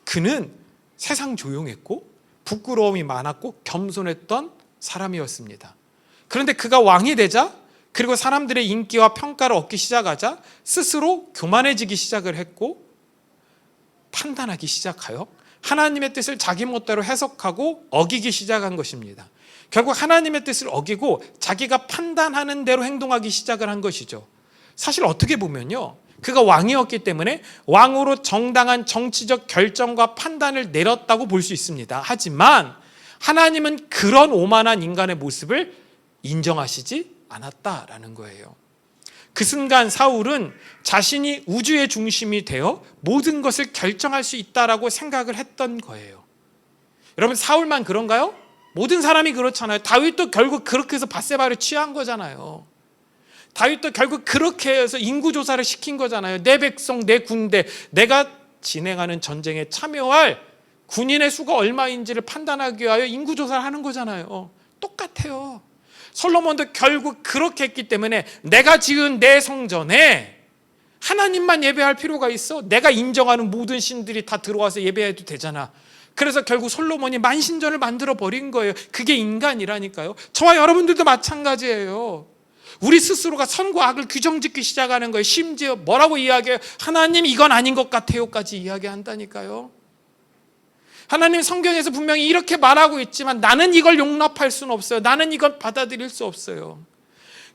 그는 세상 조용했고 부끄러움이 많았고 겸손했던 사람이었습니다. 그런데 그가 왕이 되자 그리고 사람들의 인기와 평가를 얻기 시작하자 스스로 교만해지기 시작을 했고 판단하기 시작하여 하나님의 뜻을 자기 멋대로 해석하고 어기기 시작한 것입니다. 결국 하나님의 뜻을 어기고 자기가 판단하는 대로 행동하기 시작을 한 것이죠. 사실 어떻게 보면요, 그가 왕이었기 때문에 왕으로 정당한 정치적 결정과 판단을 내렸다고 볼 수 있습니다. 하지만 하나님은 그런 오만한 인간의 모습을 인정하시지 않았다라는 거예요. 그 순간 사울은 자신이 우주의 중심이 되어 모든 것을 결정할 수 있다라고 생각을 했던 거예요. 여러분 사울만 그런가요? 모든 사람이 그렇잖아요. 다윗도 결국 그렇게 해서 밧세바를 취한 거잖아요. 다윗도 결국 그렇게 해서 인구조사를 시킨 거잖아요. 내 백성, 내 군대, 내가 진행하는 전쟁에 참여할 군인의 수가 얼마인지를 판단하기 위하여 인구조사를 하는 거잖아요. 똑같아요. 솔로몬도 결국 그렇게 했기 때문에 내가 지은 내 성전에 하나님만 예배할 필요가 있어? 내가 인정하는 모든 신들이 다 들어와서 예배해도 되잖아. 그래서 결국 솔로몬이 만신전을 만들어 버린 거예요. 그게 인간이라니까요. 저와 여러분들도 마찬가지예요. 우리 스스로가 선과 악을 규정짓기 시작하는 거예요. 심지어 뭐라고 이야기해요? 하나님 이건 아닌 것 같아요까지 이야기한다니까요. 하나님 성경에서 분명히 이렇게 말하고 있지만 나는 이걸 용납할 수는 없어요. 나는 이걸 받아들일 수 없어요.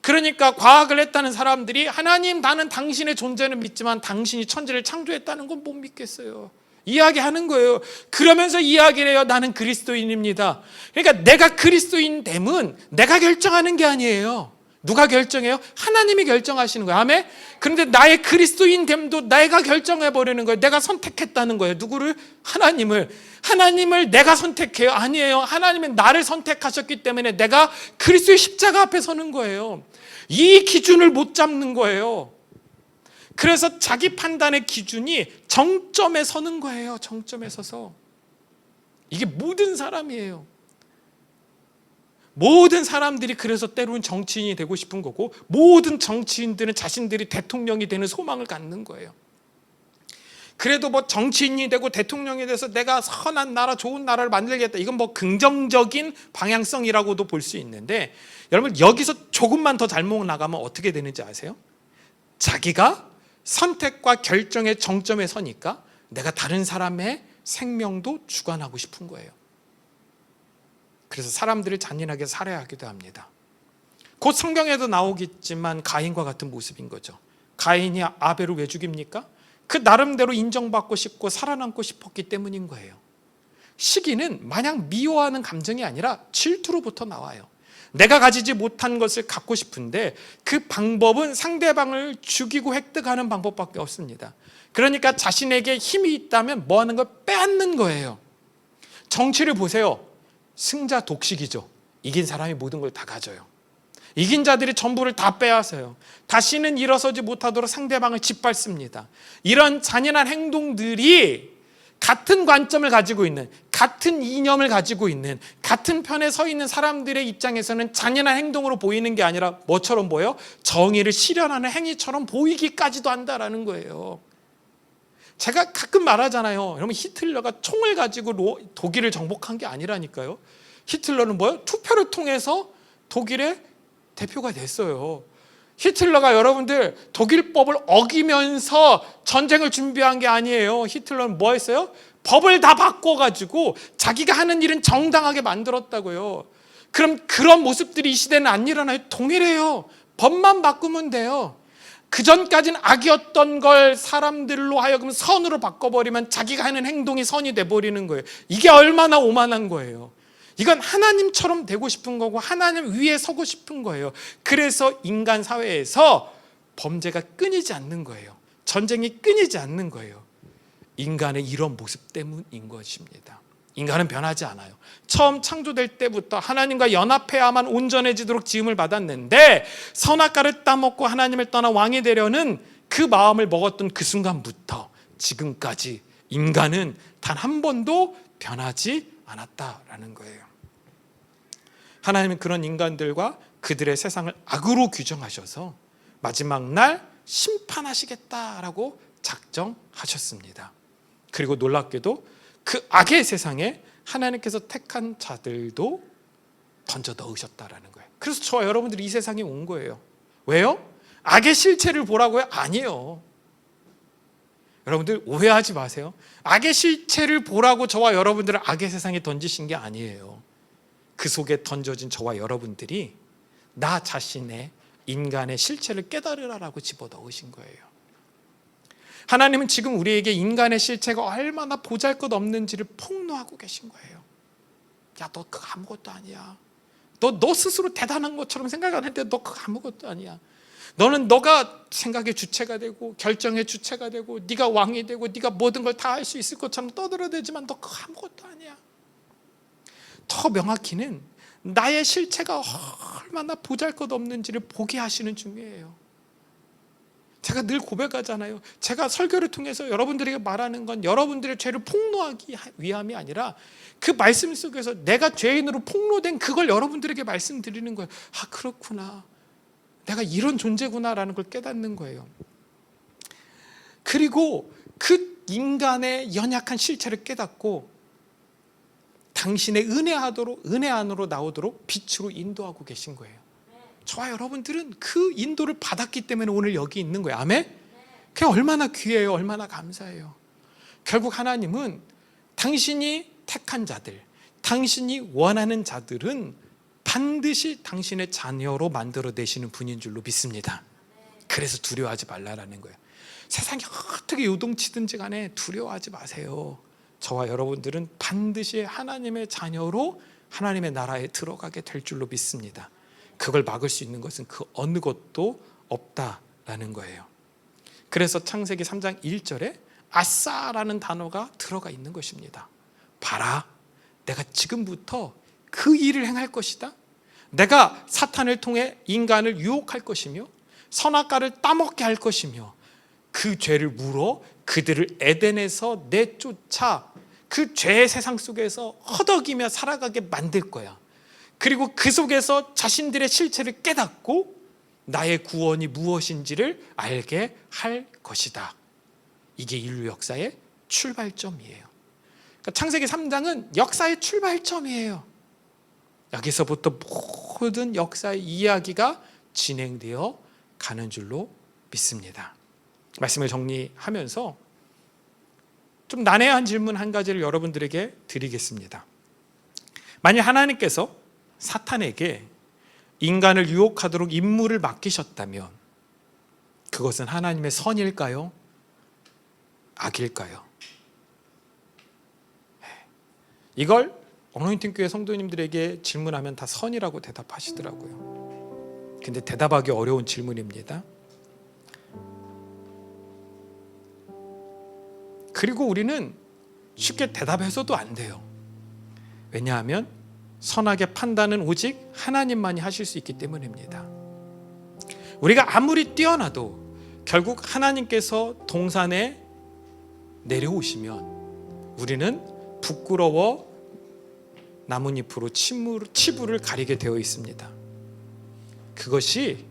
그러니까 과학을 했다는 사람들이 하나님 나는 당신의 존재는 믿지만 당신이 천지를 창조했다는 건 못 믿겠어요. 이야기하는 거예요. 그러면서 이야기를 해요. 나는 그리스도인입니다. 그러니까 내가 그리스도인 됨은 내가 결정하는 게 아니에요. 누가 결정해요? 하나님이 결정하시는 거예요. 아멘? 그런데 나의 그리스도인 됨도 내가 결정해버리는 거예요. 내가 선택했다는 거예요. 누구를? 하나님을. 하나님을 내가 선택해요? 아니에요. 하나님은 나를 선택하셨기 때문에 내가 그리스도의 십자가 앞에 서는 거예요. 이 기준을 못 잡는 거예요. 그래서 자기 판단의 기준이 정점에 서는 거예요. 정점에 서서. 이게 모든 사람이에요. 모든 사람들이 그래서 때로는 정치인이 되고 싶은 거고, 모든 정치인들은 자신들이 대통령이 되는 소망을 갖는 거예요. 그래도 뭐 정치인이 되고 대통령이 돼서 내가 선한 나라, 좋은 나라를 만들겠다, 이건 뭐 긍정적인 방향성이라고도 볼 수 있는데, 여러분 여기서 조금만 더 잘못 나가면 어떻게 되는지 아세요? 자기가 선택과 결정의 정점에 서니까 내가 다른 사람의 생명도 주관하고 싶은 거예요. 그래서 사람들을 잔인하게 살해하기도 합니다. 곧 성경에도 나오겠지만 가인과 같은 모습인 거죠. 가인이 아벨을 왜 죽입니까? 그 나름대로 인정받고 싶고 살아남고 싶었기 때문인 거예요. 시기는 마냥 미워하는 감정이 아니라 질투로부터 나와요. 내가 가지지 못한 것을 갖고 싶은데 그 방법은 상대방을 죽이고 획득하는 방법밖에 없습니다. 그러니까 자신에게 힘이 있다면 뭐 하는 걸 빼앗는 거예요. 정치를 보세요. 승자 독식이죠. 이긴 사람이 모든 걸 다 가져요. 이긴 자들이 전부를 다 빼앗아요. 다시는 일어서지 못하도록 상대방을 짓밟습니다. 이런 잔인한 행동들이 같은 관점을 가지고 있는, 같은 이념을 가지고 있는, 같은 편에 서 있는 사람들의 입장에서는 잔인한 행동으로 보이는 게 아니라 뭐처럼 보여요? 정의를 실현하는 행위처럼 보이기까지도 한다라는 거예요. 제가 가끔 말하잖아요. 여러분, 히틀러가 총을 가지고 독일을 정복한 게 아니라니까요. 히틀러는 뭐예요? 투표를 통해서 독일의 대표가 됐어요. 히틀러가 여러분들 독일법을 어기면서 전쟁을 준비한 게 아니에요. 히틀러는 뭐 했어요? 법을 다 바꿔가지고 자기가 하는 일은 정당하게 만들었다고요. 그럼 그런 모습들이 이 시대는 안 일어나요. 동일해요. 법만 바꾸면 돼요. 그전까지는 악이었던 걸 사람들로 하여금 선으로 바꿔버리면 자기가 하는 행동이 선이 돼버리는 거예요. 이게 얼마나 오만한 거예요. 이건 하나님처럼 되고 싶은 거고 하나님 위에 서고 싶은 거예요. 그래서 인간 사회에서 범죄가 끊이지 않는 거예요. 전쟁이 끊이지 않는 거예요. 인간의 이런 모습 때문인 것입니다. 인간은 변하지 않아요. 처음 창조될 때부터 하나님과 연합해야만 온전해지도록 지음을 받았는데 선악과를 따먹고 하나님을 떠나 왕이 되려는 그 마음을 먹었던 그 순간부터 지금까지 인간은 단 한 번도 변하지 않았다라는 거예요. 하나님은 그런 인간들과 그들의 세상을 악으로 규정하셔서 마지막 날 심판하시겠다라고 작정하셨습니다. 그리고 놀랍게도 그 악의 세상에 하나님께서 택한 자들도 던져 넣으셨다라는 거예요. 그래서 저와 여러분들이 이 세상에 온 거예요. 왜요? 악의 실체를 보라고요? 아니에요. 여러분들 오해하지 마세요. 악의 실체를 보라고 저와 여러분들을 악의 세상에 던지신 게 아니에요. 그 속에 던져진 저와 여러분들이 나 자신의 인간의 실체를 깨달으라라고 집어넣으신 거예요. 하나님은 지금 우리에게 인간의 실체가 얼마나 보잘것없는지를 폭로하고 계신 거예요. 야, 너 그거 아무것도 아니야. 너 스스로 대단한 것처럼 생각하는데 너 그거 아무것도 아니야. 너는 너가 생각의 주체가 되고 결정의 주체가 되고 네가 왕이 되고 네가 모든 걸 다 할 수 있을 것처럼 떠들어대지만 너 그거 아무것도 아니야. 더 명확히는 나의 실체가 얼마나 보잘것없는지를 보게 하시는 중이에요. 제가 늘 고백하잖아요. 제가 설교를 통해서 여러분들에게 말하는 건 여러분들의 죄를 폭로하기 위함이 아니라 그 말씀 속에서 내가 죄인으로 폭로된 그걸 여러분들에게 말씀드리는 거예요. 아, 그렇구나. 내가 이런 존재구나라는 걸 깨닫는 거예요. 그리고 그 인간의 연약한 실체를 깨닫고 당신의 은혜 안으로 나오도록 빛으로 인도하고 계신 거예요. 저와 여러분들은 그 인도를 받았기 때문에 오늘 여기 있는 거예요. 아멘? 그게 얼마나 귀해요. 얼마나 감사해요. 결국 하나님은 당신이 택한 자들, 당신이 원하는 자들은 반드시 당신의 자녀로 만들어내시는 분인 줄로 믿습니다. 그래서 두려워하지 말라라는 거예요. 세상이 어떻게 요동치든지 간에 두려워하지 마세요. 저와 여러분들은 반드시 하나님의 자녀로 하나님의 나라에 들어가게 될 줄로 믿습니다. 그걸 막을 수 있는 것은 그 어느 것도 없다라는 거예요. 그래서 창세기 3장 1절에 아싸라는 단어가 들어가 있는 것입니다. 봐라, 내가 지금부터 그 일을 행할 것이다. 내가 사탄을 통해 인간을 유혹할 것이며 선악과를 따먹게 할 것이며 그 죄를 물어 그들을 에덴에서 내쫓아 그 죄의 세상 속에서 허덕이며 살아가게 만들 거야. 그리고 그 속에서 자신들의 실체를 깨닫고 나의 구원이 무엇인지를 알게 할 것이다. 이게 인류 역사의 출발점이에요. 그러니까 창세기 3장은 역사의 출발점이에요. 여기서부터 모든 역사의 이야기가 진행되어 가는 줄로 믿습니다. 말씀을 정리하면서 좀 난해한 질문 한 가지를 여러분들에게 드리겠습니다. 만약 하나님께서 사탄에게 인간을 유혹하도록 임무를 맡기셨다면 그것은 하나님의 선일까요? 악일까요? 이걸 어노인팅 교회 성도님들에게 질문하면 다 선이라고 대답하시더라고요. 근데 대답하기 어려운 질문입니다. 그리고 우리는 쉽게 대답해서도 안 돼요. 왜냐하면 선악의 판단은 오직 하나님만이 하실 수 있기 때문입니다. 우리가 아무리 뛰어나도 결국 하나님께서 동산에 내려오시면 우리는 부끄러워 나뭇잎으로 치부를 가리게 되어 있습니다. 그것이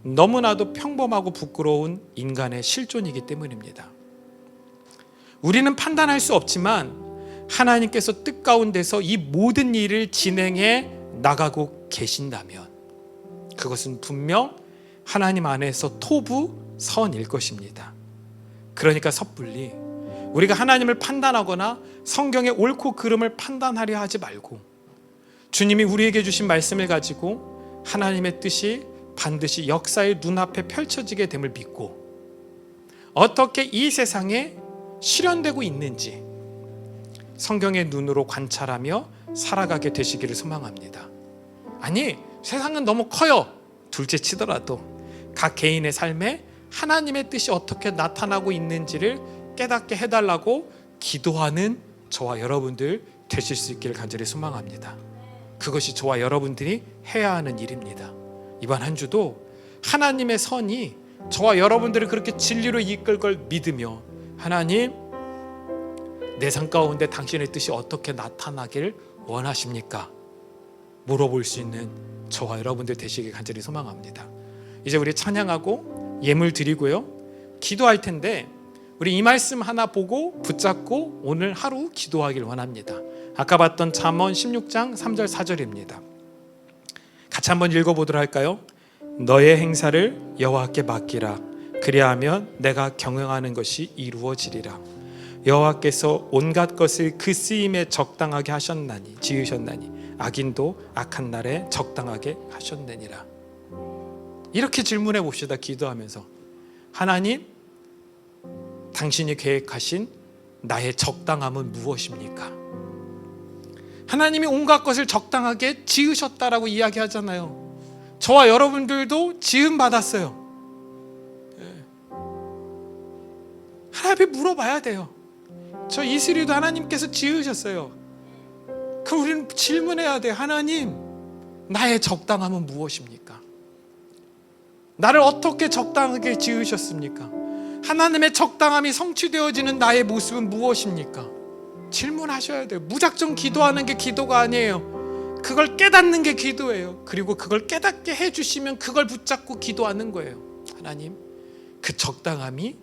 너무나도 평범하고 부끄러운 인간의 실존이기 때문입니다. 우리는 판단할 수 없지만 하나님께서 뜻 가운데서 이 모든 일을 진행해 나가고 계신다면 그것은 분명 하나님 안에서 토부 선일 것입니다. 그러니까 섣불리 우리가 하나님을 판단하거나 성경의 옳고 그름을 판단하려 하지 말고 주님이 우리에게 주신 말씀을 가지고 하나님의 뜻이 반드시 역사의 눈앞에 펼쳐지게 됨을 믿고 어떻게 이 세상에 실현되고 있는지 성경의 눈으로 관찰하며 살아가게 되시기를 소망합니다. 아니, 세상은 너무 커요. 둘째 치더라도 각 개인의 삶에 하나님의 뜻이 어떻게 나타나고 있는지를 깨닫게 해달라고 기도하는 저와 여러분들 되실 수 있기를 간절히 소망합니다. 그것이 저와 여러분들이 해야 하는 일입니다. 이번 한 주도 하나님의 선이 저와 여러분들을 그렇게 진리로 이끌 걸 믿으며 하나님, 내 삶 가운데 당신의 뜻이 어떻게 나타나길 원하십니까? 물어볼 수 있는 저와 여러분들 되시길 간절히 소망합니다. 이제 우리 찬양하고 예물 드리고요, 기도할 텐데 우리 이 말씀 하나 보고 붙잡고 오늘 하루 기도하길 원합니다. 아까 봤던 잠언 16장 3절 4절입니다. 같이 한번 읽어보도록 할까요? 너의 행사를 여호와께 맡기라. 그리하면 내가 경영하는 것이 이루어지리라. 여호와께서 온갖 것을 그 쓰임에 적당하게 하셨나니 지으셨나니 악인도 악한 날에 적당하게 하셨느니라. 이렇게 질문해 봅시다. 기도하면서 하나님, 당신이 계획하신 나의 적당함은 무엇입니까? 하나님이 온갖 것을 적당하게 지으셨다라고 이야기하잖아요. 저와 여러분들도 지음 받았어요. 하나님께 물어봐야 돼요. 저 이슬이도 하나님께서 지으셨어요. 그럼 우리는 질문해야 돼요. 하나님, 나의 적당함은 무엇입니까? 나를 어떻게 적당하게 지으셨습니까? 하나님의 적당함이 성취되어지는 나의 모습은 무엇입니까? 질문하셔야 돼요. 무작정 기도하는 게 기도가 아니에요. 그걸 깨닫는 게 기도예요. 그리고 그걸 깨닫게 해주시면 그걸 붙잡고 기도하는 거예요. 하나님, 그 적당함이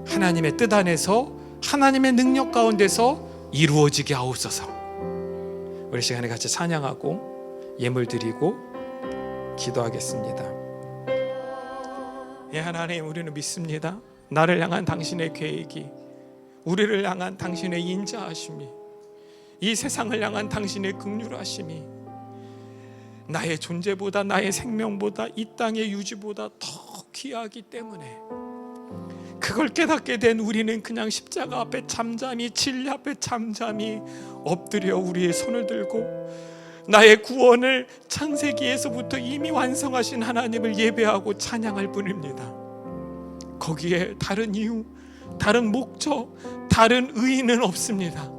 하나님의 뜻 안에서 하나님의 능력 가운데서 이루어지게 하옵소서. 우리 시간에 같이 찬양하고 예물 드리고 기도하겠습니다. 예, 하나님, 우리는 믿습니다. 나를 향한 당신의 계획이, 우리를 향한 당신의 인자하심이, 이 세상을 향한 당신의 긍휼하심이 나의 존재보다, 나의 생명보다, 이 땅의 유지보다 더 귀하기 때문에 그걸 깨닫게 된 우리는 그냥 십자가 앞에 잠잠히, 진리 앞에 잠잠히 엎드려 우리의 손을 들고 나의 구원을 창세기에서부터 이미 완성하신 하나님을 예배하고 찬양할 뿐입니다. 거기에 다른 이유, 다른 목적, 다른 의의는 없습니다.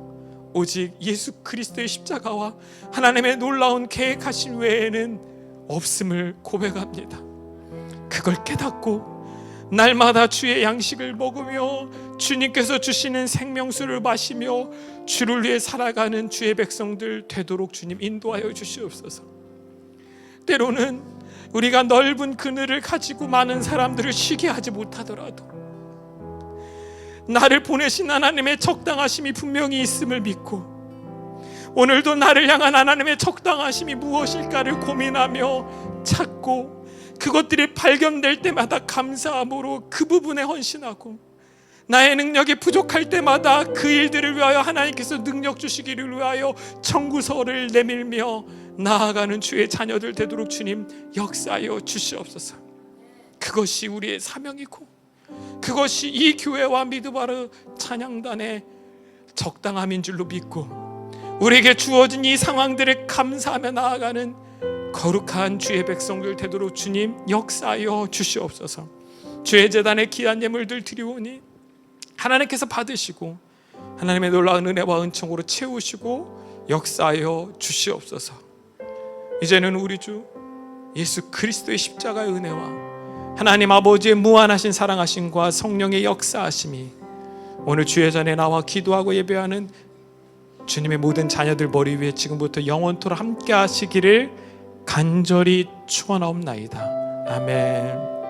오직 예수 그리스도의 십자가와 하나님의 놀라운 계획하신 외에는 없음을 고백합니다. 그걸 깨닫고 날마다 주의 양식을 먹으며 주님께서 주시는 생명수를 마시며 주를 위해 살아가는 주의 백성들 되도록 주님 인도하여 주시옵소서. 때로는 우리가 넓은 그늘을 가지고 많은 사람들을 쉬게 하지 못하더라도 나를 보내신 하나님의 적당하심이 분명히 있음을 믿고 오늘도 나를 향한 하나님의 적당하심이 무엇일까를 고민하며 찾고 그것들이 발견될 때마다 감사함으로 그 부분에 헌신하고 나의 능력이 부족할 때마다 그 일들을 위하여 하나님께서 능력 주시기를 위하여 청구서를 내밀며 나아가는 주의 자녀들 되도록 주님 역사하여 주시옵소서. 그것이 우리의 사명이고 그것이 이 교회와 미드바르 찬양단의 적당함인 줄로 믿고 우리에게 주어진 이 상황들을 감사하며 나아가는 거룩한 주의 백성들 되도록 주님 역사하여 주시옵소서. 주의 제단에 귀한 예물들 드리오니 하나님께서 받으시고 하나님의 놀라운 은혜와 은총으로 채우시고 역사하여 주시옵소서. 이제는 우리 주 예수 그리스도의 십자가의 은혜와 하나님 아버지의 무한하신 사랑하심과 성령의 역사하심이 오늘 주의 전에 나와 기도하고 예배하는 주님의 모든 자녀들 머리 위에 지금부터 영원토록 함께 하시기를 간절히 축원하옵나이다. 아멘.